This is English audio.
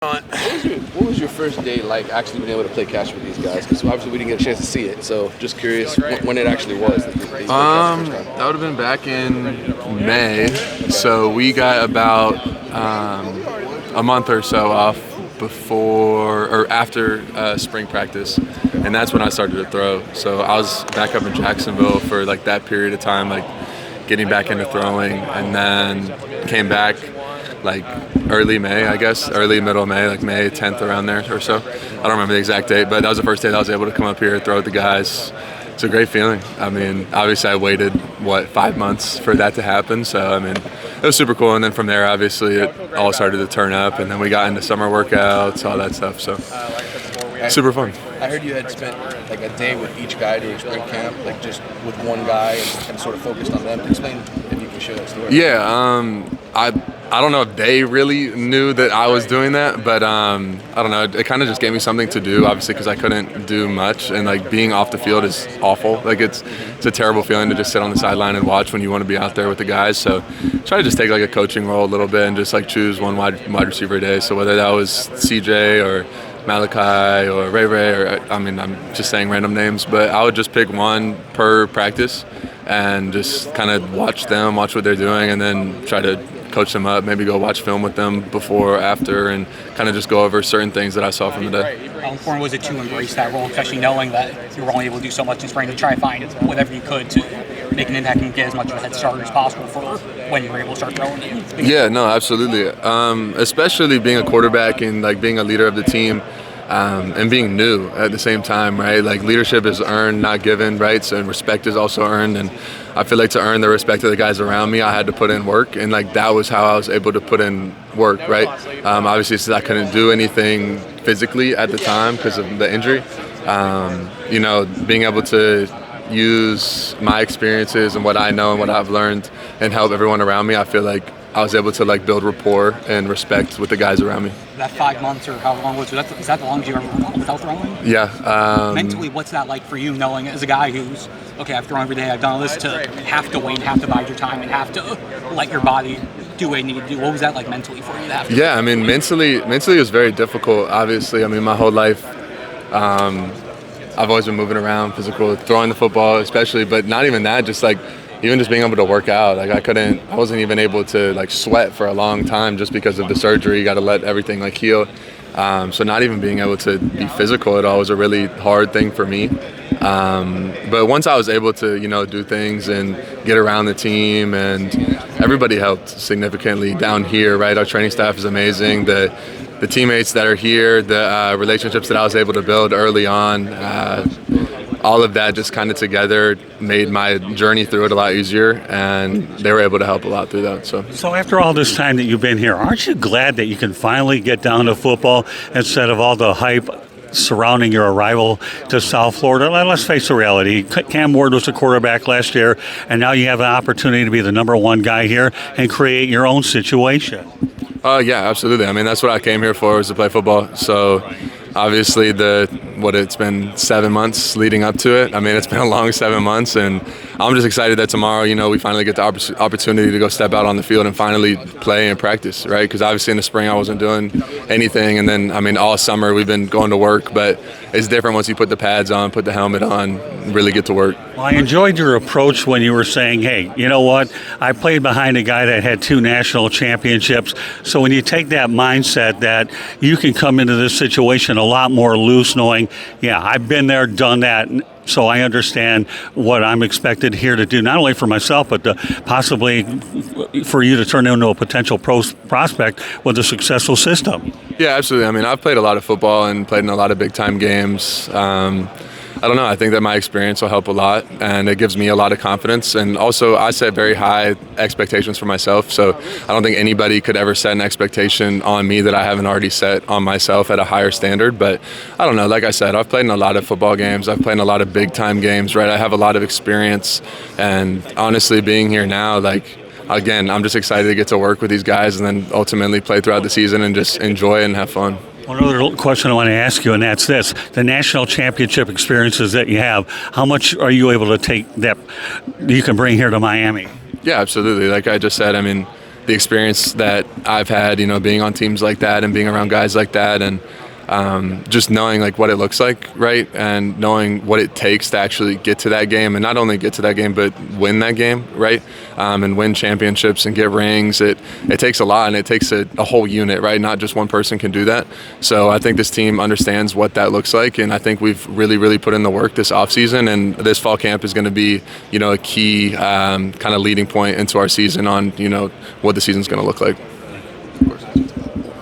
What was your first day like actually being able to play catch with these guys? Because obviously we didn't get a chance to see it. So just curious when it actually was that you played catch the first time. That would have been back in May. So we got about a month or so off before or after spring practice, and that's when I started to throw. So I was back up in Jacksonville for like that period of time, like getting back into throwing, and then came back like early May, I guess, middle May, like May 10th around there or so. I don't remember the exact date, but that was the first day that I was able to come up here, throw with the guys. It's a great feeling. I mean, obviously I waited, 5 months for that to happen. So, I mean, it was super cool. And then from there, obviously, it all started to turn up. And then we got into summer workouts, all that stuff. So, super fun. I heard you had spent like a day with each guy during spring camp, like just with one guy and sort of focused on them. Explain if you can share that story. Yeah, I don't know if they really knew that I was doing that, but I don't know. It kind of just gave me something to do, obviously, because I couldn't do much. And like being off the field is awful. Like it's a terrible feeling to just sit on the sideline and watch when you want to be out there with the guys. So try to just take like a coaching role a little bit and just like choose one wide receiver a day. So whether that was CJ or Malachi or Ray, or I'm just saying random names, but I would just pick one per practice and just kind of watch them, watch what they're doing, and then try to coach them up, maybe go watch film with them before or after, and kind of just go over certain things that I saw from the day. How important was it to embrace that role, especially knowing that you were only able to do so much in spring, to try and find whatever you could to make an impact and get as much of a head start as possible for when you were able to start throwing? Yeah, no, absolutely. Especially being a quarterback and like being a leader of the team. And being new at the same time, right? Like leadership is earned, not given, right? So respect is also earned, and I feel like to earn the respect of the guys around me, I had to put in work, and like that was how I was able to put in work, right? Obviously, since I couldn't do anything physically at the time because of the injury, being able to use my experiences and what I know and what I've learned and help everyone around me, I feel like I was able to like build rapport and respect with the guys around me. That 5 months or how long was it? Is that the longest you've ever gone without throwing? Yeah. Mentally, what's that like for you, knowing as a guy who's, okay, I've thrown every day, I've done all this, to have to wait, have to bide your time, and have to let your body do what you need to do? What was that like mentally for you to have to do? I mean, mentally it was very difficult, obviously. I mean, my whole life, I've always been moving around, physical, throwing the football especially, but not even that, just like even just being able to work out. Like I wasn't even able to like sweat for a long time just because of the surgery. You got to let everything like heal. So not even being able to be physical at all was a really hard thing for me. But once I was able to, do things and get around the team, and everybody helped significantly down here, right? Our training staff is amazing. The teammates that are here, the relationships that I was able to build early on, all of that just kind of together made my journey through it a lot easier, and they were able to help a lot through that. So after all this time that you've been here, aren't you glad that you can finally get down to football instead of all the hype surrounding your arrival to South Florida? Let's face the reality. Cam Ward was a quarterback last year, and now you have an opportunity to be the number one guy here and create your own situation. Yeah, absolutely. I mean, that's what I came here for, was to play football. So obviously it's been 7 months leading up to it. I mean, it's been a long 7 months, and I'm just excited that tomorrow, we finally get the opportunity to go step out on the field and finally play and practice, right? Because obviously in the spring I wasn't doing anything, and then, I mean, all summer we've been going to work, but it's different once you put the pads on, put the helmet on, really get to work. Well, I enjoyed your approach when you were saying, hey, you know what? I played behind a guy that had 2 national championships. So when you take that mindset that you can come into this situation a lot more loose, knowing, yeah, I've been there, done that, so I understand what I'm expected here to do, not only for myself, but possibly for you to turn into a potential prospect with a successful system. Yeah, absolutely. I mean, I've played a lot of football and played in a lot of big-time games. I don't know. I think that my experience will help a lot, and it gives me a lot of confidence. And also, I set very high expectations for myself, so I don't think anybody could ever set an expectation on me that I haven't already set on myself at a higher standard. But I don't know. Like I said, I've played in a lot of football games. I've played in a lot of big-time games, right? I have a lot of experience, and honestly, being here now, again, I'm just excited to get to work with these guys and then ultimately play throughout the season and just enjoy and have fun. One other question I want to ask you, and that's this. The national championship experiences that you have, how much are you able to take that you can bring here to Miami? Yeah, absolutely. Like I just said, I mean, the experience that I've had, being on teams like that and being around guys like that, and just knowing like what it looks like, right, and knowing what it takes to actually get to that game, and not only get to that game but win that game, right, and win championships and get rings. It takes a lot, and it takes a whole unit, right? Not just one person can do that. So I think this team understands what that looks like, and I think we've really put in the work this offseason, and this fall camp is going to be a key kind of leading point into our season on what the season's going to look like.